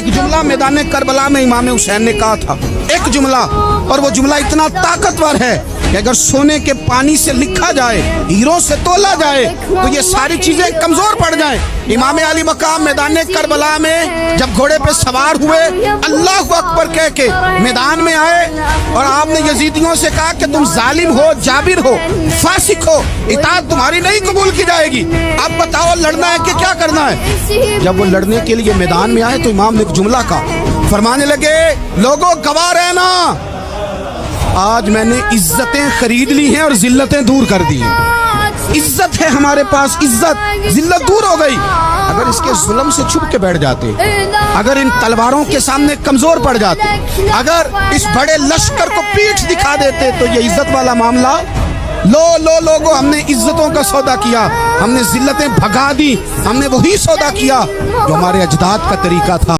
ایک جملہ میدان کربلا میں امام حسین نے کہا تھا، ایک جملہ، اور وہ جملہ اتنا طاقتور ہے کہ اگر سونے کے پانی سے لکھا جائے، ہیروں سے تولا جائے تو یہ ساری چیزیں کمزور پڑ جائیں۔ امام علی مقام میدان کربلا میں جب گھوڑے پہ سوار ہوئے، اللہ اکبر کہہ کے میدان میں آئے، اور آپ نے یزیدیوں سے کہا کہ تم ظالم ہو، جابر ہو، فاسق ہو، اطاعت تمہاری نہیں قبول کی جائے گی، اب بتاؤ لڑنا ہے کہ کیا کرنا ہے۔ جب وہ لڑنے کے لیے میدان میں آئے تو امام نے ایک جملہ کہا، فرمانے لگے لوگوں گواہ رہنا، آج میں نے عزتیں خرید لی ہیں اور ذلتیں دور کر دی ہیں۔ عزت ہے ہمارے پاس، عزت، ذلت دور ہو گئی۔ اگر اس کے ظلم سے چھپ کے بیٹھ جاتے، اگر ان تلواروں کے سامنے کمزور پڑ جاتے، اگر اس بڑے لشکر کو پیٹھ دکھا دیتے تو یہ عزت والا معاملہ لوگوں، ہم نے عزتوں کا سودا کیا، ہم نے ذلتیں بھگا دی، ہم نے وہی سودا کیا جو ہمارے اجداد کا طریقہ تھا۔